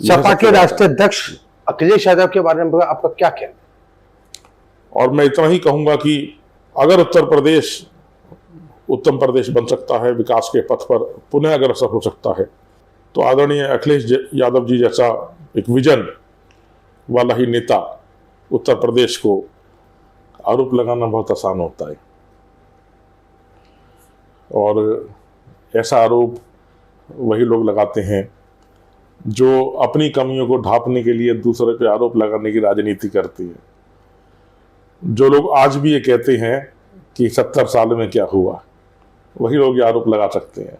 सपा के राष्ट्रीय अध्यक्ष अखिलेश यादव के बारे में आपका क्या कहना? और मैं इतना ही कहूंगा कि अगर उत्तर प्रदेश उत्तम प्रदेश बन सकता है, विकास के पथ पर पुनः अग्रसर हो सकता है, तो आदरणीय अखिलेश यादव जी जैसा एक विजन वाला ही नेता उत्तर प्रदेश को आरोप लगाना बहुत आसान होता है। और ऐसा आरोप वही लोग लगाते हैं जो अपनी कमियों को ढांपने के लिए दूसरे पे आरोप लगाने की राजनीति करती है। जो लोग आज भी ये कहते हैं कि 70 साल में क्या हुआ, वही लोग ये आरोप लगा सकते हैं।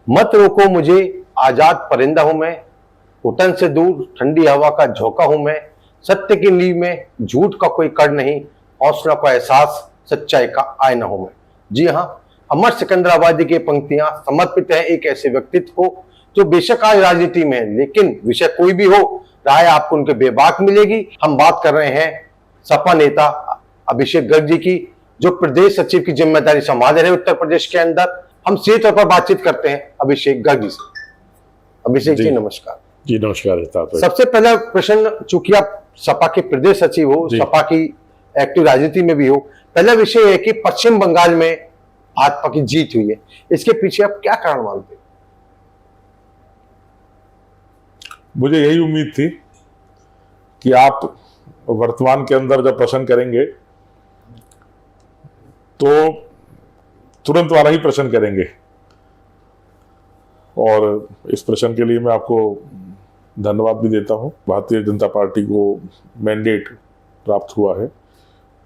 मत रोको मुझे, आजाद परिंदा हूं मैं, घुटन से दूर ठंडी हवा का झोंका हूं मैं, सत्य की नींव में झूठ का कोई कर नहीं, हौसला का एहसास सच्चाई का आईना हूं मैं। जी हाँ, अमर सिकंदराबादी की पंक्तियां समर्पित है एक ऐसे व्यक्तित्व को जो बेशक आज राजनीति में है, लेकिन विषय कोई भी हो, राय आपको उनके बेबाक मिलेगी। हम बात कर रहे हैं सपा नेता अभिषेक गर्ग जी की, जो प्रदेश सचिव की जिम्मेदारी संभाल रहे उत्तर प्रदेश के अंदर। हम सीधे तौर पर बातचीत करते हैं अभिषेक गर्ग जी से। अभिषेक जी नमस्कार। जी नमस्कार। सबसे पहला प्रश्न, चूंकि आप सपा के प्रदेश सचिव हो, सपा की एक्टिव राजनीति में भी हो, पहला विषय है कि पश्चिम बंगाल में भाजपा की जीत हुई है, इसके पीछे आप क्या कारण मानते हैं? मुझे यही उम्मीद थी कि आप वर्तमान के अंदर जब प्रश्न करेंगे तो तुरंत वाला ही प्रश्न करेंगे, और इस प्रश्न के लिए मैं आपको धन्यवाद भी देता हूं। भारतीय जनता पार्टी को मैंडेट प्राप्त हुआ है,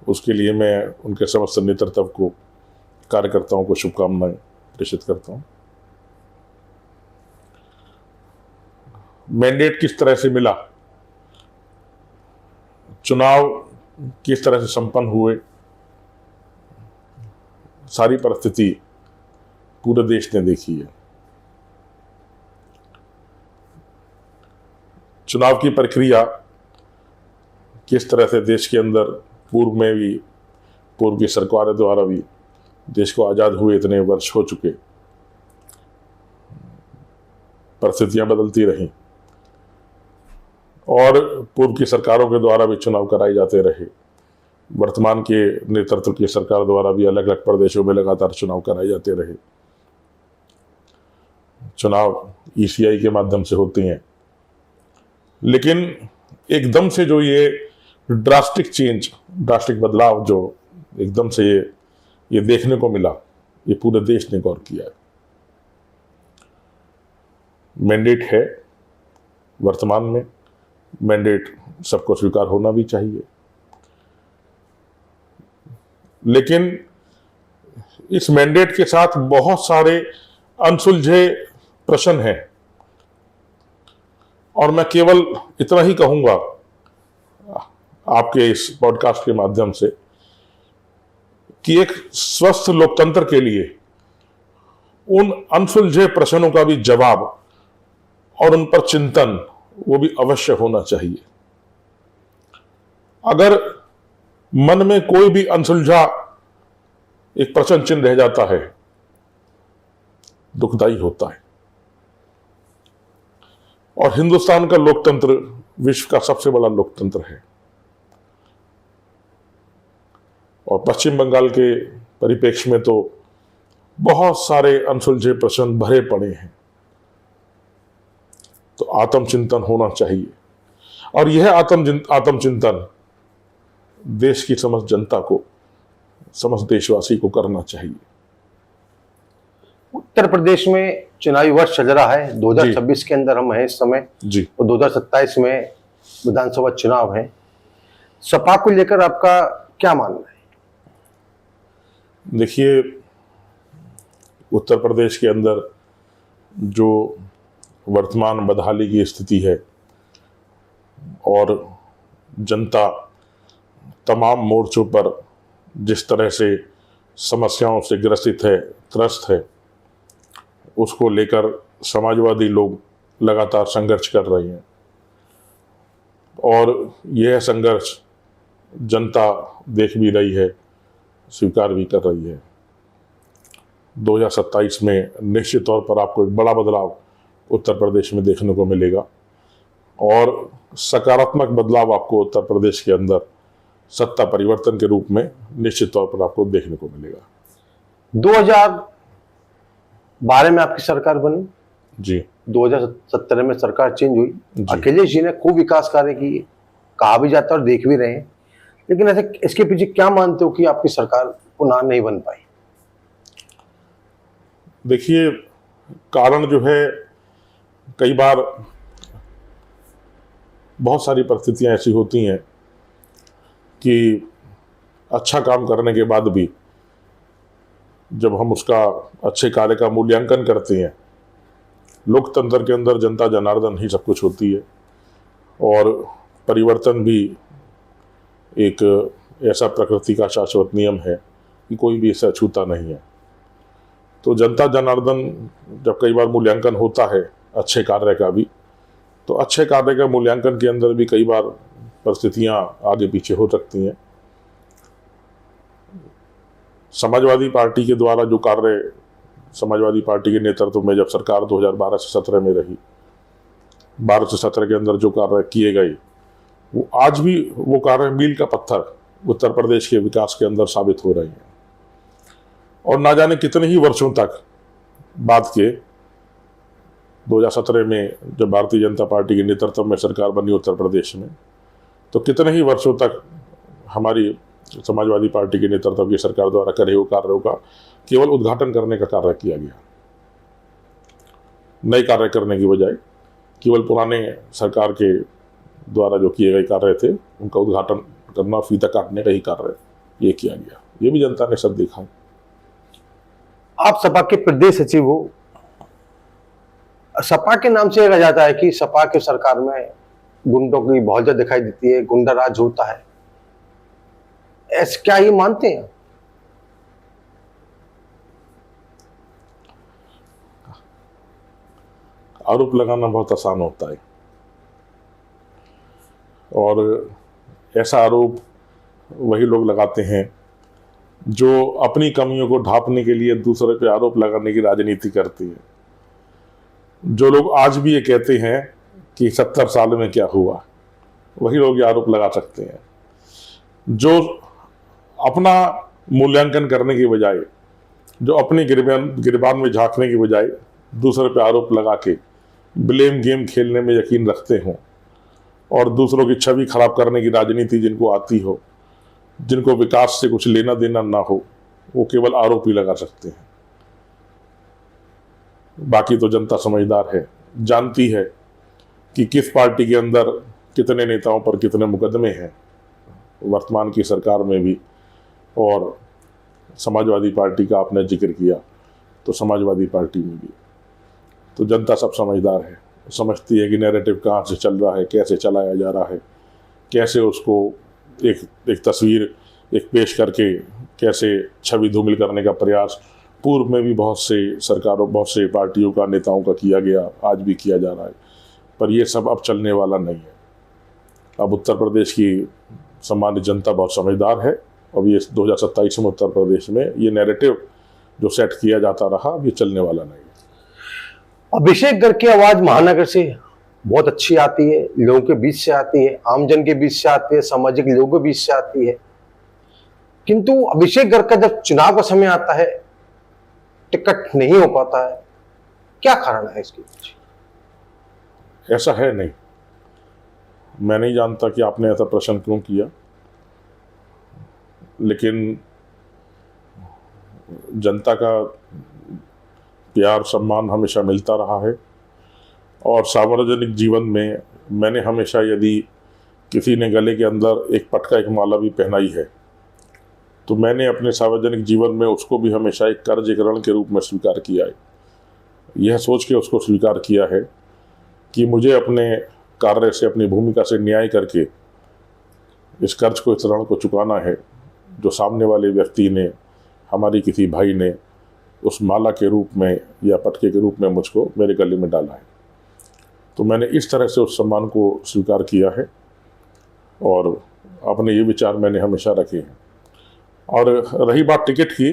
उसके लिए मैं उनके समस्त नेतृत्व को, कार्यकर्ताओं को शुभकामनाएं प्रेषित करता हूं। मैंडेट किस तरह से मिला, चुनाव किस तरह से संपन्न हुए, सारी परिस्थिति पूरे देश ने देखी है। चुनाव की प्रक्रिया किस तरह से देश के अंदर पूर्व में भी, पूर्व की सरकारों द्वारा भी, देश को आजाद हुए इतने वर्ष हो चुके, परिस्थितियां बदलती रहीं और पूर्व की सरकारों के द्वारा भी चुनाव कराए जाते रहे। वर्तमान के नेतृत्व की सरकार द्वारा भी अलग अलग प्रदेशों में लगातार चुनाव कराए जाते रहे। चुनाव ईसीआई के माध्यम से होते हैं, लेकिन एकदम से जो ये ड्रास्टिक चेंज, ड्रास्टिक बदलाव जो एकदम से ये देखने को मिला, ये पूरे देश ने गौर किया है। मैंडेट है वर्तमान में, मैंडेट सबको स्वीकार होना भी चाहिए, लेकिन इस मैंडेट के साथ बहुत सारे अनसुलझे प्रश्न हैं, और मैं केवल इतना ही कहूंगा आपके इस पॉडकास्ट के माध्यम से कि एक स्वस्थ लोकतंत्र के लिए उन अनसुलझे प्रश्नों का भी जवाब और उन पर चिंतन वो भी अवश्य होना चाहिए। अगर मन में कोई भी अनसुलझा एक प्रश्न चिन्ह रह जाता है, दुखदाई होता है। और हिंदुस्तान का लोकतंत्र विश्व का सबसे बड़ा लोकतंत्र है, और पश्चिम बंगाल के परिप्रेक्ष्य में तो बहुत सारे अनसुलझे प्रश्न भरे पड़े हैं। तो आत्मचिंतन होना चाहिए, और यह आत्मचिंतन देश की समस्त जनता को, समस्त देशवासी को करना चाहिए। उत्तर प्रदेश में चुनावी वर्ष चल रहा है, 2026 के अंदर हम हैं इस समय जी, और 2027 में विधानसभा चुनाव है। सपा को लेकर आपका क्या मानना है? देखिए, उत्तर प्रदेश के अंदर जो वर्तमान बदहाली की स्थिति है, और जनता तमाम मोर्चों पर जिस तरह से समस्याओं से ग्रसित है, त्रस्त है, उसको लेकर समाजवादी लोग लगातार संघर्ष कर रहे हैं। और यह संघर्ष जनता देख भी रही है, स्वीकार भी कर रही है। 2027 में निश्चित तौर पर आपको एक बड़ा बदलाव उत्तर प्रदेश में देखने को मिलेगा और सकारात्मक बदलाव आपको उत्तर प्रदेश के अंदर सत्ता परिवर्तन के रूप में निश्चित तौर पर आपको देखने को मिलेगा। 2012 में आपकी सरकार बनी जी। 2017 में सरकार चेंज हुई। जी। अखिलेश जी ने खूब विकास कार्य किए, कहा भी जाता है और देख भी रहे हैं, लेकिन ऐसे इसके पीछे क्या मानते हो कि आपकी सरकार पुनः नहीं बन पाई? देखिए, कारण जो है, कई बार बहुत सारी परिस्थितियां ऐसी होती हैं कि अच्छा काम करने के बाद भी जब हम उसका अच्छे कार्य का मूल्यांकन करते हैं, लोकतंत्र के अंदर जनता जनार्दन ही सब कुछ होती है और परिवर्तन भी एक ऐसा प्रकृति का शाश्वत नियम है कि कोई भी इसे अछूता नहीं है। तो जनता जनार्दन जब कई बार मूल्यांकन होता है अच्छे कार्य का भी, तो अच्छे कार्य का मूल्यांकन के अंदर भी कई बार परिस्थितियां आगे पीछे हो सकती हैं। समाजवादी पार्टी के द्वारा जो कार्य समाजवादी पार्टी के नेतृत्व में जब सरकार 2012 से 17 में रही, 12 से 17 के अंदर जो कार्य किए गए, वो आज भी वो कार्य मील का पत्थर उत्तर प्रदेश के विकास के अंदर साबित हो रहे हैं। और ना जाने कितने ही वर्षों तक बाद के 2017 में जब भारतीय जनता पार्टी के नेतृत्व में सरकार बनी उत्तर प्रदेश में, तो कितने ही वर्षों तक हमारी समाजवादी पार्टी के नेतृत्व की सरकार द्वारा करे हुए कार्यों का केवल उद्घाटन करने का कार्य किया गया, नए कार्य करने की बजाय केवल पुराने सरकार के द्वारा जो किए गए कार्य थे उनका उद्घाटन करना, फीता काटने का ही कार्य ये किया गया। ये भी जनता ने सब देखा है। आप सपा के प्रदेश सचिव हो, सपा के नाम से कहा जाता है कि सपा की सरकार में गुंडों की बहुत ज्यादा दिखाई देती है, गुंडा राज होता है, ऐसे क्या ये मानते हैं? आरोप लगाना बहुत आसान होता है और ऐसा आरोप वही लोग लगाते हैं जो अपनी कमियों को ढांपने के लिए दूसरे पे आरोप लगाने की राजनीति करती है। जो लोग आज भी ये कहते हैं कि 70 साल में क्या हुआ, वही लोग ये आरोप लगा सकते हैं। जो अपना मूल्यांकन करने की बजाय, जो अपने गिरबान में झांकने की बजाय दूसरे पे आरोप लगा के ब्लेम गेम खेलने में यकीन रखते हों और दूसरों की छवि खराब करने की राजनीति जिनको आती हो, जिनको विकास से कुछ लेना देना ना हो, वो केवल आरोप ही लगा सकते हैं। बाकी तो जनता समझदार है, जानती है कि किस पार्टी के अंदर कितने नेताओं पर कितने मुकदमे हैं, वर्तमान की सरकार में भी। और समाजवादी पार्टी का आपने जिक्र किया, तो समाजवादी पार्टी में भी तो जनता सब समझदार है, समझती है कि नैरेटिव कहाँ से चल रहा है, कैसे चलाया जा रहा है, कैसे उसको एक तस्वीर एक पेश करके कैसे छवि धूमिल करने का प्रयास पूर्व में भी बहुत से सरकारों, बहुत से पार्टियों का, नेताओं का किया गया, आज भी किया जा रहा है। पर ये सब अब चलने वाला नहीं है। अब उत्तर प्रदेश की सामान्य जनता बहुत समझदार है। अब ये 2027 में उत्तर प्रदेश में ये नैरेटिव जो सेट किया जाता रहा, अब ये चलने वाला नहीं है। अभिषेक गर्ग की आवाज महानगर से बहुत अच्छी आती है, लोगों के बीच से आती है, आमजन के बीच से आती है, सामाजिक लोगों के बीच से आती है, किंतु अभिषेक गर्ग का जब चुनाव का समय आता है टिकट नहीं हो पाता है। क्या कारण है इसके पीछे? ऐसा है नहीं, मैं नहीं जानता कि आपने ऐसा प्रश्न क्यों किया, लेकिन जनता का प्यार सम्मान हमेशा मिलता रहा है और सार्वजनिक जीवन में मैंने हमेशा, यदि किसी ने गले के अंदर एक पटका, एक माला भी पहनाई है, तो मैंने अपने सार्वजनिक जीवन में उसको भी हमेशा एक कर्ज, एक ऋण के रूप में स्वीकार किया है। यह सोच के उसको स्वीकार किया है कि मुझे अपने कार्य से, अपनी भूमिका से न्याय करके इस कर्ज को, इस ऋण को चुकाना है जो सामने वाले व्यक्ति ने, हमारी किसी भाई ने उस माला के रूप में या पटके के रूप में मुझको मेरे गले में डाला है। तो मैंने इस तरह से उस सम्मान को स्वीकार किया है और अपने ये विचार मैंने हमेशा रखे हैं। और रही बात टिकट की,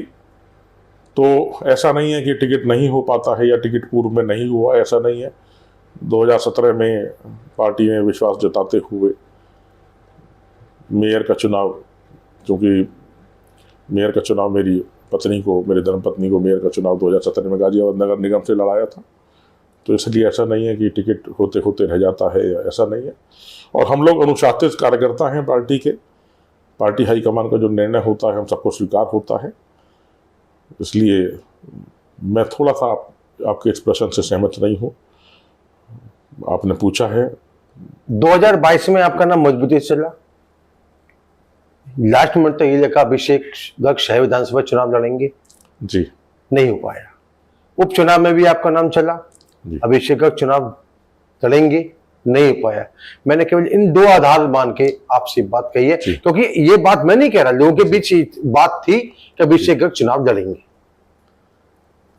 तो ऐसा नहीं है कि टिकट नहीं हो पाता है या टिकट पूर्व में नहीं हुआ, ऐसा नहीं है। 2017 में पार्टी ने विश्वास जताते हुए मेयर का चुनाव, क्योंकि मेयर का चुनाव मेरी पत्नी को, मेरी धर्मपत्नी को मेयर का चुनाव 2017 में गाजियाबाद नगर निगम से लड़ाया था, तो इसलिए ऐसा नहीं है कि टिकट होते होते रह जाता है, या ऐसा नहीं है। और हम लोग अनुशासित कार्यकर्ता हैं पार्टी के, पार्टी हाईकमान का जो निर्णय होता है हम सबको स्वीकार होता है। इसलिए मैं थोड़ा सा आपके इस प्रश्न से सहमत नहीं हूँ। आपने पूछा है, 2022 में आपका नाम मजबूती से चला, लास्ट मिनट तक ये लिखा अभिषेक गर्ग शहर विधानसभा चुनाव लड़ेंगे, जी नहीं हो पाया। उपचुनाव में भी आपका नाम चला, जी। अभिषेक गर्ग चुनाव लड़ेंगे, नहीं हो पाया। मैंने केवल इन दो आधार मान के आपसे बात कही है, क्योंकि ये बात मैं नहीं कह रहा, लोगों के बीच बात थी कि अभिषेक गर्ग चुनाव लड़ेंगे।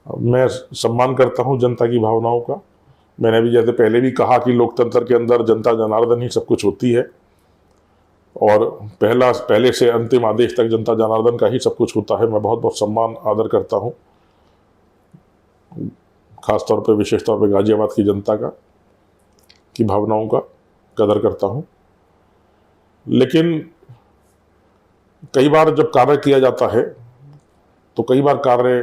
मैं सम्मान करता हूं जनता की भावनाओं का। मैंने भी जैसे पहले भी कहा कि लोकतंत्र के अंदर जनता जनार्दन ही सब कुछ होती है, और पहले से अंतिम आदेश तक जनता जनार्दन का ही सब कुछ होता है। मैं बहुत बहुत सम्मान आदर करता हूं, खासतौर पे विशेष तौर पे गाजियाबाद की जनता की भावनाओं का कदर करता हूं। लेकिन कई बार जब कार्य किया जाता है तो कई बार कार्य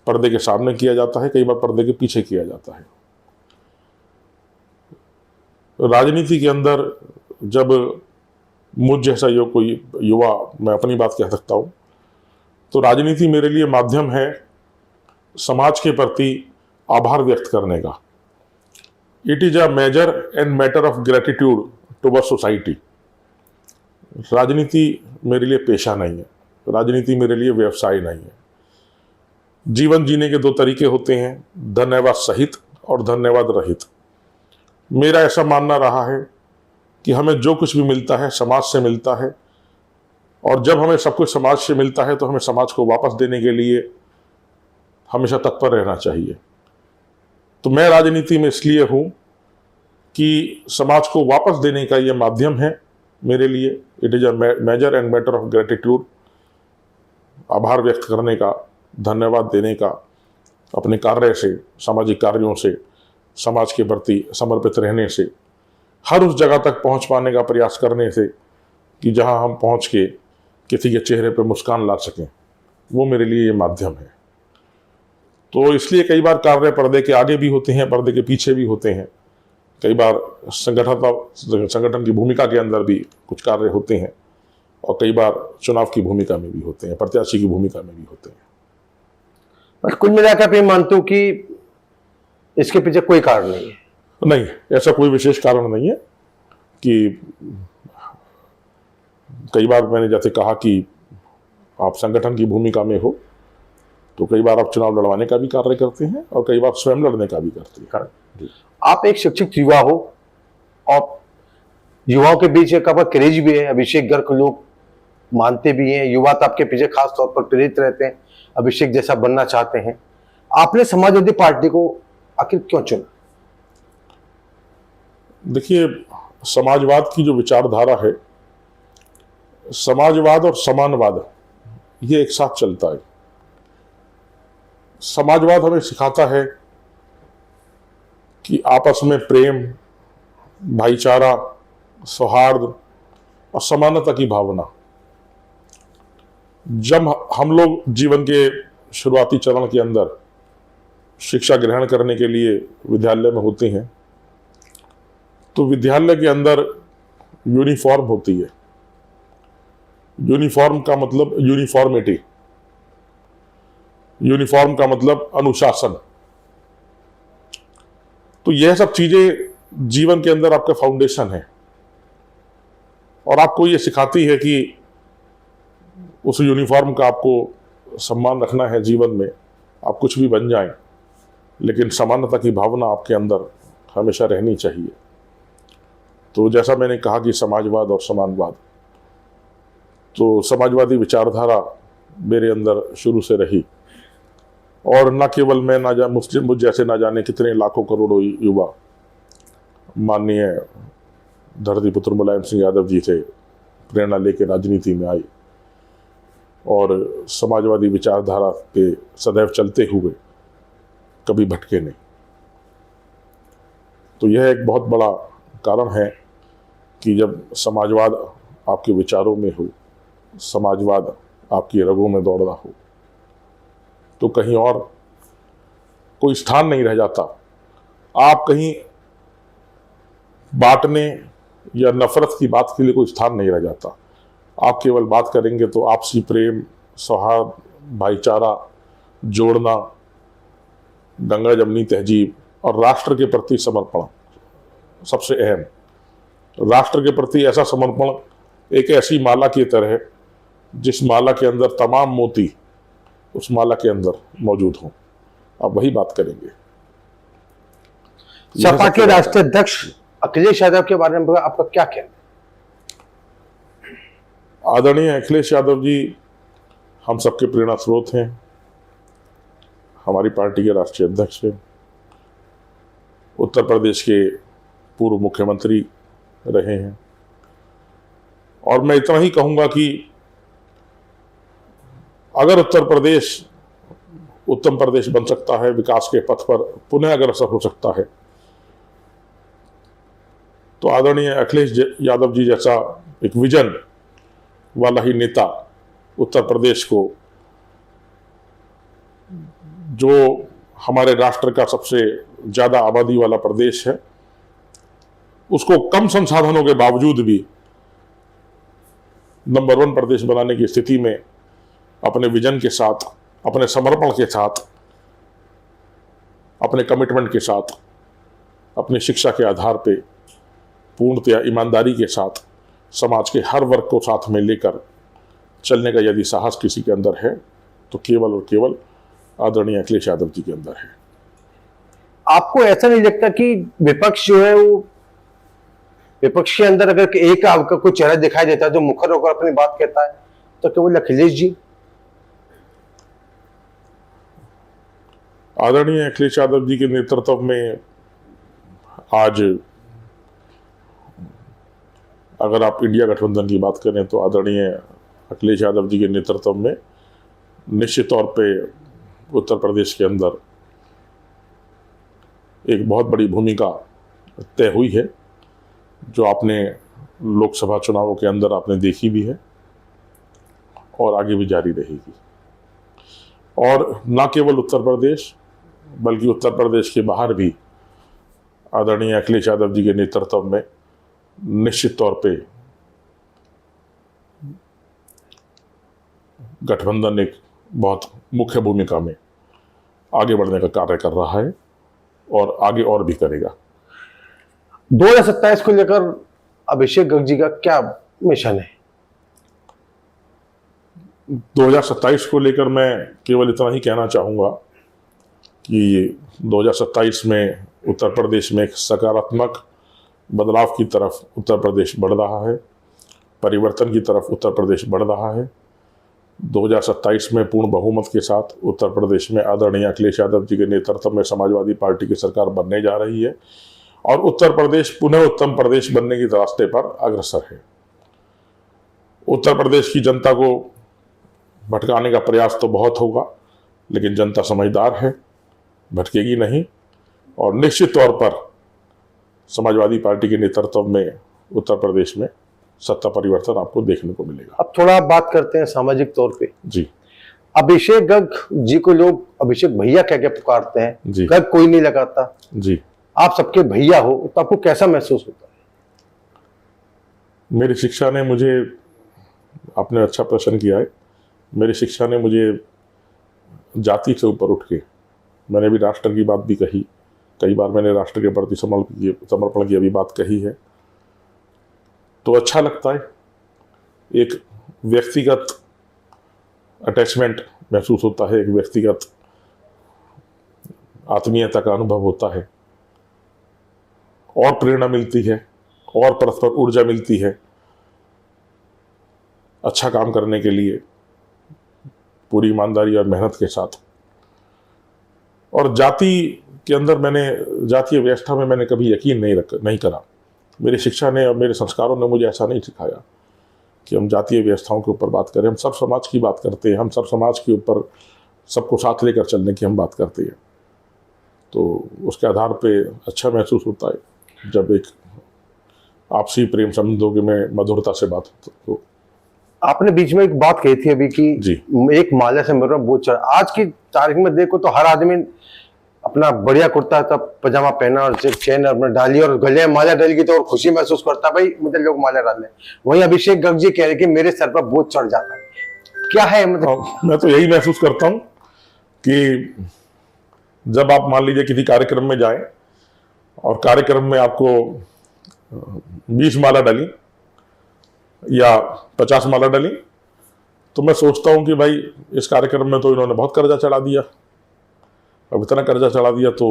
पर्दे के सामने किया जाता है, कई बार पर्दे के पीछे किया जाता है। राजनीति के अंदर जब मुझ जैसा कोई युवा, मैं अपनी बात कह सकता हूं, तो राजनीति मेरे लिए माध्यम है समाज के प्रति आभार व्यक्त करने का। It is a major and matter of gratitude towards society. राजनीति मेरे लिए पेशा नहीं है, राजनीति मेरे लिए व्यवसाय नहीं है। जीवन जीने के दो तरीके होते हैं, धन्यवाद सहित और धन्यवाद रहित। मेरा ऐसा मानना रहा है कि हमें जो कुछ भी मिलता है समाज से मिलता है, और जब हमें सब कुछ समाज से मिलता है तो हमें समाज को वापस देने के लिए हमेशा तत्पर रहना चाहिए। तो मैं राजनीति में इसलिए हूँ कि समाज को वापस देने का ये माध्यम है मेरे लिए। It is a major and matter of gratitude, आभार व्यक्त करने का, धन्यवाद देने का, अपने कार्य से, सामाजिक कार्यों से, समाज के प्रति समर्पित रहने से, हर उस जगह तक पहुंच पाने का प्रयास करने से कि जहां हम पहुंच के किसी के चेहरे पर मुस्कान ला सकें, वो मेरे लिए ये माध्यम है। तो इसलिए कई बार कार्य पर्दे के आगे भी होते हैं, पर्दे के पीछे भी होते हैं। कई बार संगठन की भूमिका के अंदर भी कुछ कार्य होते हैं, और कई बार चुनाव की भूमिका में भी होते हैं, प्रत्याशी की भूमिका में भी होते हैं। बस कुल मिलाकर मैं मानता हूं कि इसके पीछे कोई कारण नहीं है। नहीं, ऐसा कोई विशेष कारण नहीं है। कि कई बार मैंने जैसे कहा कि आप संगठन की भूमिका में हो, तो कई बार आप चुनाव लड़वाने का भी कार्य करते हैं और कई बार स्वयं लड़ने का भी करते हैं। आप एक शिक्षित युवा हो, और युवाओं के बीच एक आपका क्रेज भी है, अभिषेक गर्ग को लोग मानते भी हैं, युवा तो आपके पीछे खास तौर पर प्रेरित रहते हैं, अभिषेक जैसा बनना चाहते हैं। आपने समाजवादी पार्टी को आखिर क्यों चुना? देखिए, समाजवाद की जो विचारधारा है, समाजवाद और समानवाद ये एक साथ चलता है। समाजवाद हमें सिखाता है कि आपस में प्रेम, भाईचारा, सौहार्द और समानता की भावना। जब हम लोग जीवन के शुरुआती चरण के अंदर शिक्षा ग्रहण करने के लिए विद्यालय में होते हैं, तो विद्यालय के अंदर यूनिफॉर्म होती है। यूनिफॉर्म का मतलब यूनिफॉर्मिटी, यूनिफॉर्म का मतलब अनुशासन। तो यह सब चीजें जीवन के अंदर आपका फाउंडेशन है, और आपको ये सिखाती है कि उस यूनिफॉर्म का आपको सम्मान रखना है जीवन में। आप कुछ भी बन जाएं, लेकिन समानता की भावना आपके अंदर हमेशा रहनी चाहिए। तो जैसा मैंने कहा कि समाजवाद और समानवाद, तो समाजवादी विचारधारा मेरे अंदर शुरू से रही, और न केवल मैं, मुझ जैसे ना जाने कितने लाखों करोड़ों युवा माननीय धरतीपुत्र मुलायम सिंह यादव जी से प्रेरणा लेकर राजनीति में आए और समाजवादी विचारधारा पे सदैव चलते हुए कभी भटके नहीं। तो यह एक बहुत बड़ा कारण है कि जब समाजवाद आपके विचारों में हो, समाजवाद आपकी रगों में दौड़ रहा हो, तो कहीं और कोई स्थान नहीं रह जाता। आप कहीं बांटने या नफरत की बात के लिए कोई स्थान नहीं रह जाता। आप केवल बात करेंगे तो आपसी प्रेम, सौहार्द, भाईचारा, जोड़ना, गंगा जमनी तहजीब और राष्ट्र के प्रति समर्पण, सबसे अहम राष्ट्र के प्रति ऐसा समर्पण एक ऐसी माला की तरह जिस माला के अंदर तमाम मोती उस माला के अंदर मौजूद हों। आप वही बात करेंगे। सपा के राष्ट्रीय अध्यक्ष अखिलेश यादव के बारे में आपका क्या कहना है? आदरणीय अखिलेश यादव जी हम सबके प्रेरणा स्रोत हैं, हमारी पार्टी के राष्ट्रीय अध्यक्ष हैं, उत्तर प्रदेश के पूर्व मुख्यमंत्री रहे हैं। और मैं इतना ही कहूंगा कि अगर उत्तर प्रदेश बन सकता है, विकास के पथ पर पुनः अग्रसर हो सकता है, तो आदरणीय अखिलेश यादव जी जैसा एक विजन वाला ही नेता उत्तर प्रदेश को, जो हमारे राष्ट्र का सबसे ज्यादा आबादी वाला प्रदेश है, उसको कम संसाधनों के बावजूद भी नंबर 1 प्रदेश बनाने की स्थिति में अपने विजन के साथ, अपने समर्पण के साथ, अपने कमिटमेंट के साथ, अपनी शिक्षा के आधार पे पूर्णतया ईमानदारी के साथ समाज के हर वर्ग को साथ में लेकर चलने का यदि साहस किसी के अंदर है तो केवल और केवल आदरणीय अखिलेश यादव जी के अंदर है। आपको ऐसा नहीं लगता कि विपक्ष जो है वो, विपक्ष के अंदर अगर एक आपका कोई चेहरा दिखाई देता है जो मुखर होकर अपनी बात कहता है तो केवल अखिलेश जी? आदरणीय अखिलेश यादव जी के नेतृत्व में आज अगर आप इंडिया गठबंधन की बात करें तो आदरणीय अखिलेश यादव जी के नेतृत्व में निश्चित तौर पे उत्तर प्रदेश के अंदर एक बहुत बड़ी भूमिका तय हुई है, जो आपने लोकसभा चुनावों के अंदर आपने देखी भी है और आगे भी जारी रहेगी। और न केवल उत्तर प्रदेश बल्कि उत्तर प्रदेश के बाहर भी आदरणीय अखिलेश यादव जी के नेतृत्व में निश्चित तौर पे गठबंधन एक बहुत मुख्य भूमिका में आगे बढ़ने का कार्य कर रहा है और आगे और भी करेगा। 2027 को लेकर अभिषेक गर्ग जी का क्या मिशन है? 2027 को लेकर मैं केवल इतना ही कहना चाहूँगा कि 2027 में उत्तर प्रदेश में एक सकारात्मक बदलाव की तरफ उत्तर प्रदेश बढ़ रहा है, परिवर्तन की तरफ उत्तर प्रदेश बढ़ रहा है। 2027 में पूर्ण बहुमत के साथ उत्तर प्रदेश में आदरणीय अखिलेश यादव जी के नेतृत्व में समाजवादी पार्टी की सरकार बनने जा रही है और उत्तर प्रदेश पुनः उत्तम प्रदेश बनने के रास्ते पर अग्रसर है। उत्तर प्रदेश की जनता को भटकाने का प्रयास तो बहुत होगा, लेकिन जनता समझदार है, भटकेगी नहीं और निश्चित तौर पर समाजवादी पार्टी के नेतृत्व में उत्तर प्रदेश में सत्ता परिवर्तन आपको देखने को मिलेगा। अब थोड़ा बात करते हैं सामाजिक तौर पे। जी, अभिषेक गर्ग जी को लोग अभिषेक भैया कह के पुकारते हैं, जी, गर्ग कोई नहीं लगाता। जी, आप सबके भैया हो तो आपको कैसा महसूस होता है? मेरी शिक्षा ने मुझे, आपने अच्छा प्रश्न किया है, मेरी शिक्षा ने मुझे जाति से ऊपर उठ के, मैंने भी राष्ट्र की बात भी कही, कई बार मैंने राष्ट्र के प्रति समर्पण की अभी बात कही है, तो अच्छा लगता है। एक व्यक्तिगत अटैचमेंट महसूस होता है, एक व्यक्तिगत आत्मीयता का अनुभव होता है और प्रेरणा मिलती है और परस्पर ऊर्जा मिलती है अच्छा काम करने के लिए पूरी ईमानदारी और मेहनत के साथ। और जाति के अंदर मैंने, जातीय व्यवस्था में मैंने कभी यकीन नहीं करा। मेरी शिक्षा ने और मेरे संस्कारों ने मुझे ऐसा नहीं सिखाया कि हम जातीय व्यवस्थाओं के ऊपर बात करें। हम सब समाज की बात करते हैं, हम सब समाज के ऊपर सबको साथ लेकर चलने की हम बात करते हैं। तो उसके आधार पे अच्छा महसूस होता है जब एक आपसी प्रेम संबंधों के में मधुरता से बात हो। आपने बीच में एक बात कही थी अभी कि जी। एक माला से मेरा बोझ चढ़ा। आज की तारीख में देखो तो हर आदमी अपना बढ़िया कुर्ता तब पजामा पहना और चेन अपना डाली और गले में माला डाली तो और खुशी महसूस करता, भाई मुझे लोग माला डाल। वहीं अभिषेक गर्ग जी कह रहे कि मेरे सर पर बोझ चढ़ जाता है। क्या है मतलब? मैं तो यही महसूस करता हूँ कि जब आप मान लीजिए किसी कार्यक्रम में जाएं और कार्यक्रम में आपको 20 माला डाली या 50 माला डाली, तो मैं सोचता हूं कि भाई इस कार्यक्रम में तो इन्होंने बहुत कर्जा चढ़ा दिया। अब इतना कर्जा चढ़ा दिया तो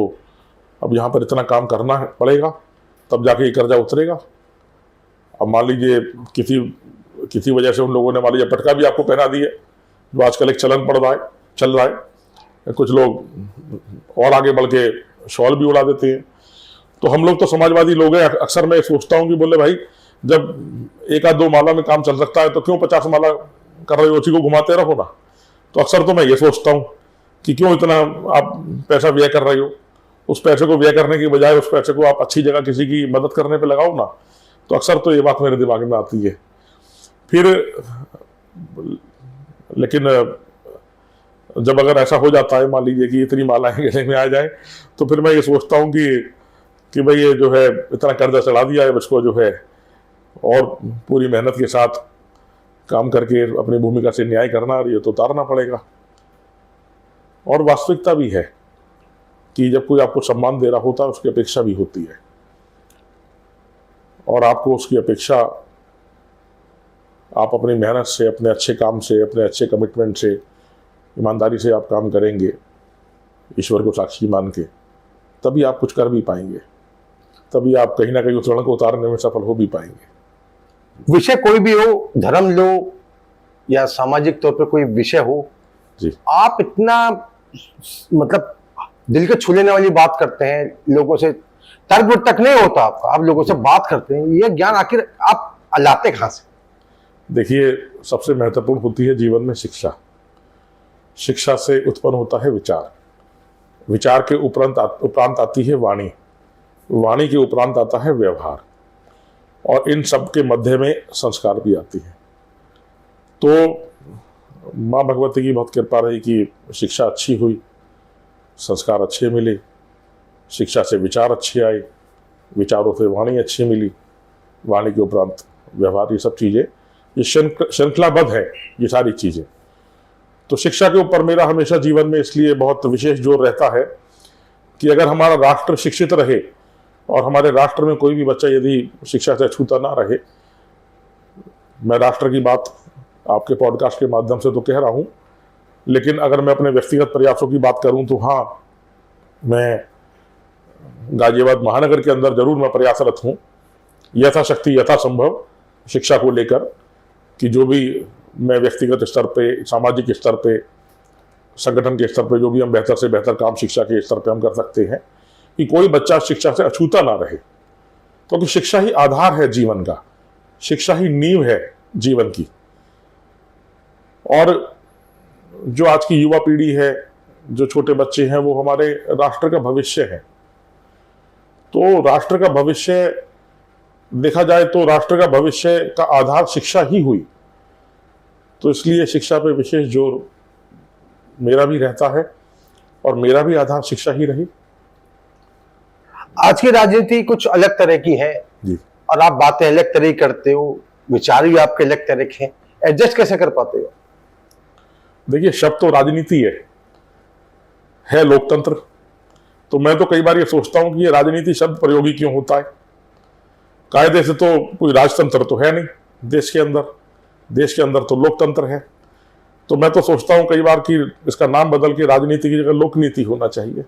अब यहाँ पर इतना काम करना पड़ेगा तब जाके ये कर्जा उतरेगा। अब मान लीजिए किसी वजह से उन लोगों ने मान लीजिए पटका भी आपको पहना दिए, जो आजकल एक चल रहा है। कुछ लोग और आगे बढ़ के शॉल भी उड़ा देते हैं। तो हम लोग तो समाजवादी लोग हैं। अक्सर मैं सोचता हूँ कि बोले भाई जब एक आध 2 माला में काम चल सकता है तो क्यों 50 माला कर रहे हो, उसी को घुमाते रहो ना। तो अक्सर तो मैं ये सोचता हूँ कि क्यों इतना आप पैसा व्यय कर रहे हो। उस पैसे को व्यय करने की बजाय उस पैसे को आप अच्छी जगह किसी की मदद करने पे लगाओ ना। तो अक्सर तो ये बात मेरे दिमाग में आती है। फिर लेकिन जब अगर ऐसा हो जाता है, मान लीजिए कि इतनी मालाएं गले में आ जाए, तो फिर मैं ये सोचता हूँ कि भाई ये जो है इतना कर्जा चढ़ा दिया है, इसको जो है और पूरी मेहनत के साथ काम करके अपनी भूमिका से न्याय करना और ये तो उतारना पड़ेगा। और वास्तविकता भी है कि जब कोई आपको सम्मान दे रहा होता है उसकी अपेक्षा भी होती है, और आपको उसकी अपेक्षा आप अपनी मेहनत से, अपने अच्छे काम से, अपने अच्छे कमिटमेंट से, ईमानदारी से आप काम करेंगे, ईश्वर को साक्षी मान के, तभी आप कुछ कर भी पाएंगे, तभी आप कहीं ना कहीं उस ऋण को उतारने में सफल हो भी पाएंगे। विषय कोई भी हो, धर्म लो या सामाजिक तौर पर कोई विषय हो जी, आप इतना मतलब दिल के छू लेने वाली बात करते हैं, लोगों से तर्क तक नहीं होता आपका, आप लोगों से बात करते हैं, ये ज्ञान आखिर आप लाते कहां से? देखिए, सबसे महत्वपूर्ण होती है जीवन में शिक्षा। शिक्षा से उत्पन्न होता है विचार, विचार के उपरांत आती है वाणी, वाणी के उपरांत आता है व्यवहार, और इन सब के मध्य में संस्कार भी आती है। तो माँ भगवती की बहुत कृपा रही कि शिक्षा अच्छी हुई, संस्कार अच्छे मिले, शिक्षा से विचार अच्छे आए, विचारों से वाणी अच्छी मिली, वाणी के उपरांत व्यवहार, ये सब चीज़ें, ये श्रृंखलाबद्ध है ये सारी चीज़ें। तो शिक्षा के ऊपर मेरा हमेशा जीवन में इसलिए बहुत विशेष जोर रहता है कि अगर हमारा राष्ट्र शिक्षित रहे और हमारे राष्ट्र में कोई भी बच्चा यदि शिक्षा से अछूता ना रहे, मैं राष्ट्र की बात आपके पॉडकास्ट के माध्यम से तो कह रहा हूँ, लेकिन अगर मैं अपने व्यक्तिगत प्रयासों की बात करूँ तो हाँ, मैं गाजियाबाद महानगर के अंदर जरूर मैं प्रयासरत हूँ, यथाशक्ति यथासंभव शिक्षा को लेकर, कि जो भी मैं व्यक्तिगत स्तर पे, सामाजिक स्तर पे, संगठन के स्तर पे जो भी हम बेहतर से बेहतर काम शिक्षा के स्तर पे हम कर सकते हैं, कि कोई बच्चा शिक्षा से अछूता ना रहे, क्योंकि शिक्षा ही आधार है जीवन का, शिक्षा ही नींव है जीवन की। और जो आज की युवा पीढ़ी है, जो छोटे बच्चे हैं, वो हमारे राष्ट्र का भविष्य है। तो राष्ट्र का भविष्य देखा जाए तो राष्ट्र का भविष्य का आधार शिक्षा ही हुई। तो इसलिए शिक्षा पे विशेष जोर मेरा भी रहता है और मेरा भी आधार शिक्षा ही रही। आज की राजनीति कुछ अलग तरह की है जी, और आप बातें अलग तरह की करते हो, विचार भी आपके अलग तरह के हैं, एडजस्ट कैसे कर पाते हो? देखिए, शब्द तो राजनीति है लोकतंत्र। तो मैं तो कई बार ये सोचता हूं कि ये राजनीति शब्द प्रयोगी क्यों होता है। कायदे से तो कोई राजतंत्र तो है नहीं देश के अंदर तो लोकतंत्र है। तो मैं तो सोचता हूं कई बार कि इसका नाम बदल के राजनीति की जगह लोकनीति होना चाहिए।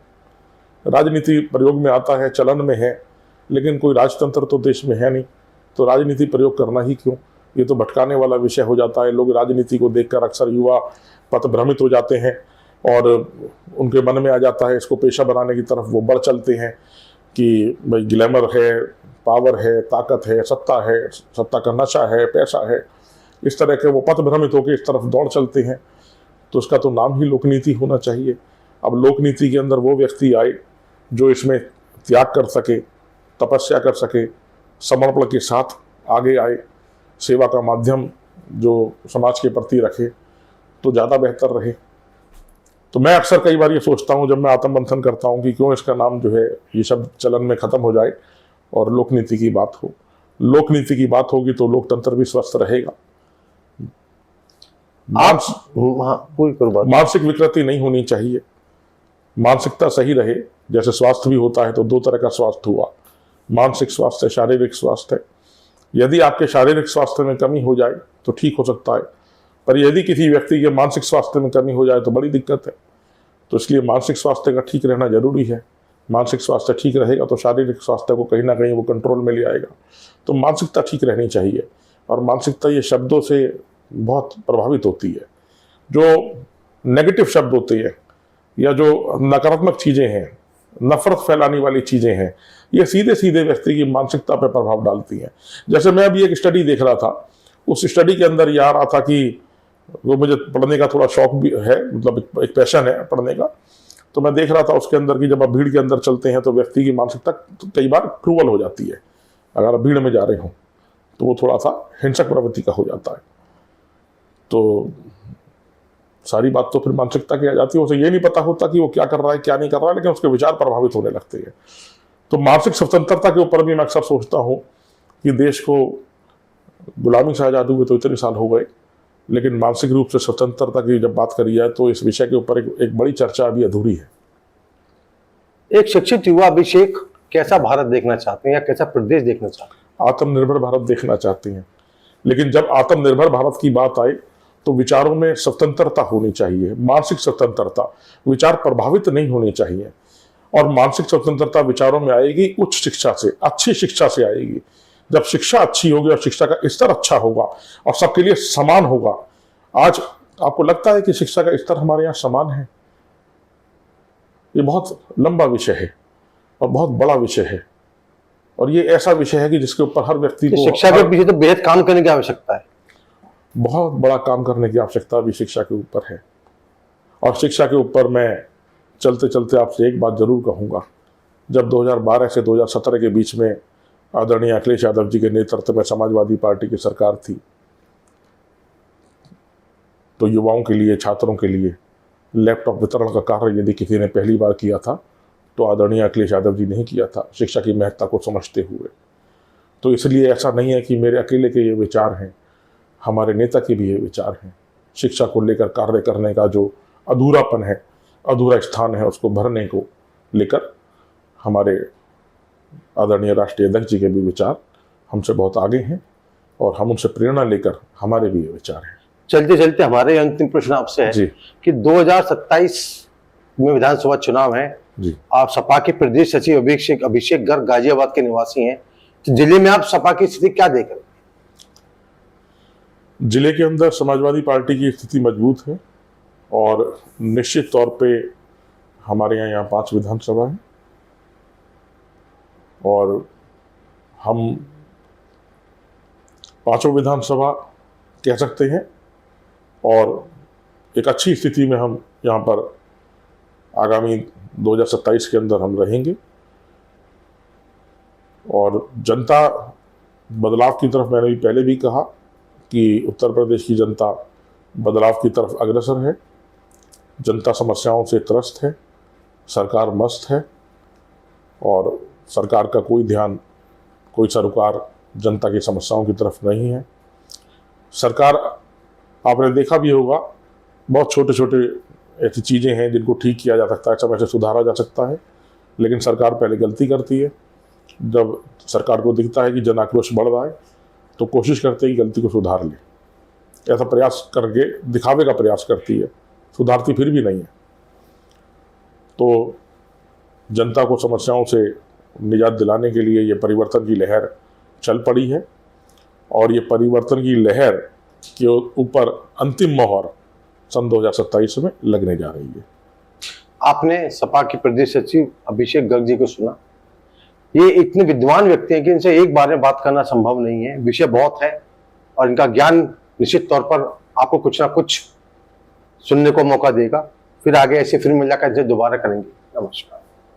राजनीति प्रयोग में आता है, चलन में है, लेकिन कोई राजतंत्र तो देश में है नहीं, तो राजनीति प्रयोग करना ही क्यों? ये तो भटकाने वाला विषय हो जाता है। लोग राजनीति को देखकर अक्सर युवा पथभ्रमित हो जाते हैं और उनके मन में आ जाता है इसको पेशा बनाने की तरफ वो बढ़ चलते हैं। कि भाई ग्लैमर है, पावर है, ताकत है, सत्ता का नशा है, पैसा है, इस तरह के वो पथ भ्रमित होकर इस तरफ दौड़ चलते हैं, तो उसका तो नाम ही लोकनीति होना चाहिए। अब लोकनीति के अंदर वो व्यक्ति आए जो इसमें त्याग कर सके, तपस्या कर सके, समर्पण के साथ आगे आए, सेवा का माध्यम जो समाज के प्रति रखे, तो ज़्यादा बेहतर रहे। तो मैं अक्सर कई बार ये सोचता हूँ जब मैं आत्ममंथन करता हूँ कि क्यों इसका नाम जो है ये सब चलन में ख़त्म हो जाए और लोकनीति की बात हो। लोकनीति की बात होगी तो लोकतंत्र भी स्वस्थ रहेगा। मानसिक विकृति नहीं होनी चाहिए, मानसिकता सही रहे। जैसे स्वास्थ्य भी होता है तो दो तरह का स्वास्थ्य हुआ, मानसिक स्वास्थ्य, शारीरिक स्वास्थ्य। यदि आपके शारीरिक स्वास्थ्य में कमी हो जाए तो ठीक हो सकता है, पर यदि किसी व्यक्ति के मानसिक स्वास्थ्य में कमी हो जाए तो बड़ी दिक्कत है। तो इसलिए मानसिक स्वास्थ्य का ठीक रहना जरूरी है। मानसिक स्वास्थ्य ठीक रहेगा तो शारीरिक स्वास्थ्य को कहीं ना कहीं वो कंट्रोल में ले आएगा। तो मानसिकता ठीक रहनी चाहिए, और मानसिकता ये शब्दों से बहुत प्रभावित होती है। जो नेगेटिव शब्द होते हैं या जो नकारात्मक चीज़ें हैं, नफरत फैलाने वाली चीज़ें हैं, ये सीधे सीधे व्यक्ति की मानसिकता पर प्रभाव डालती हैं। जैसे मैं अभी एक स्टडी देख रहा था, उस स्टडी के अंदर ये आ रहा था कि वो मुझे पढ़ने का थोड़ा शौक भी है, मतलब एक पैशन है पढ़ने का, तो मैं देख रहा था उसके अंदर कि जब आप भीड़ के अंदर चलते हैं तो व्यक्ति की मानसिकता कई बार क्रूअल हो जाती है। अगर आप भीड़ में जा रहे हो तो वो थोड़ा सा हिंसक प्रवृत्ति का हो जाता है। तो सारी बात तो फिर मानसिकता की आ जाती है। उसे ये नहीं पता होता कि वो क्या कर रहा है क्या नहीं कर रहा है, लेकिन उसके विचार प्रभावित होने लगते हैं। तो मानसिक स्वतंत्रता के ऊपर भी मैं अक्सर सोचता हूँ कि देश को गुलामी से आज़ाद हुए तो इतने साल हो गए, लेकिन मानसिक रूप से स्वतंत्रता की जब बात करी जाए तो इस विषय के ऊपर एक बड़ी चर्चा अभी अधूरी है। एक शिक्षित युवा अभिषेक कैसा भारत देखना चाहते हैं या कैसा प्रदेश देखना चाहते हैं? आत्मनिर्भर भारत देखना चाहते हैं, लेकिन जब आत्मनिर्भर भारत की बात आए तो विचारों में स्वतंत्रता होनी चाहिए, मानसिक स्वतंत्रता, विचार प्रभावित नहीं होने चाहिए। और मानसिक स्वतंत्रता विचारों में आएगी उच्च शिक्षा से, अच्छी शिक्षा से आएगी। जब शिक्षा अच्छी होगी और शिक्षा का स्तर अच्छा होगा और सबके लिए समान होगा। आज आपको लगता है कि शिक्षा का स्तर हमारे यहाँ समान है? ये बहुत लंबा विषय है और बहुत बड़ा विषय है, और ये ऐसा विषय है कि जिसके ऊपर हर व्यक्ति को शिक्षा के पीछे तो बेहद काम करने की आवश्यकता है। बहुत बड़ा काम करने की आवश्यकता भी शिक्षा के ऊपर है। और शिक्षा के ऊपर मैं चलते चलते आपसे एक बात जरूर कहूँगा। जब 2012 से 2017 के बीच में आदरणीय अखिलेश यादव जी के नेतृत्व में समाजवादी पार्टी की सरकार थी, तो युवाओं के लिए, छात्रों के लिए लैपटॉप वितरण का कार्य यदि किसी ने पहली बार किया था तो आदरणीय अखिलेश यादव जी ने ही किया था, शिक्षा की महत्ता को समझते हुए। तो इसलिए ऐसा नहीं है कि मेरे अकेले के ये विचार हैं, हमारे नेता के भी ये विचार हैं। शिक्षा को लेकर कार्य करने का जो अधूरापन है, अधूरा स्थान है, उसको भरने को लेकर हमारे आदरणीय राष्ट्रीय अध्यक्ष जी के भी विचार हमसे बहुत आगे हैं, और हम उनसे प्रेरणा लेकर हमारे भी ये विचार हैं। चलते चलते हमारे अंतिम प्रश्न आपसे है जी कि 2027 में विधानसभा चुनाव है जी। आप सपा के प्रदेश सचिव अभिषेक गर्ग गाजियाबाद के निवासी हैं, तो जिले में आप सपा की स्थिति क्या देख रहे हैं? जिले के अंदर समाजवादी पार्टी की स्थिति मजबूत है, और निश्चित तौर पे हमारे यहाँ 5 विधानसभा है, और हम 5 विधानसभा कह सकते हैं, और एक अच्छी स्थिति में हम यहाँ पर आगामी 2027 के अंदर हम रहेंगे। और जनता बदलाव की तरफ, मैंने भी पहले भी कहा कि उत्तर प्रदेश की जनता बदलाव की तरफ अग्रसर है। जनता समस्याओं से त्रस्त है, सरकार मस्त है, और सरकार का कोई ध्यान, कोई सरोकार जनता की समस्याओं की तरफ नहीं है। सरकार, आपने देखा भी होगा, बहुत छोटे छोटे ऐसी चीज़ें हैं जिनको ठीक किया जा सकता है, समय से सुधारा जा सकता है, लेकिन सरकार पहले गलती करती है। जब सरकार को दिखता है कि जन आक्रोश बढ़ रहा है तो कोशिश करते हैं कि गलती को सुधार ले, ऐसा प्रयास करके दिखावे का प्रयास करती है, सुधारती फिर भी नहीं है। तो जनता को समस्याओं से निजात दिलाने के लिए ये परिवर्तन की लहर चल पड़ी है, और ये परिवर्तन की लहर के ऊपर अंतिम मोहर सन 2027 में लगने जा रही है। आपने सपा के प्रदेश सचिव अभिषेक गर्ग जी को सुना, ये इतने विद्वान व्यक्ति हैं कि इनसे एक बार में बात करना संभव नहीं है, विषय बहुत है और इनका ज्ञान निश्चित तौर पर आपको कुछ ना कुछ सुनने को मौका देगा। फिर आगे ऐसी फिर मुलाकात दोबारा करेंगे। नमस्कार।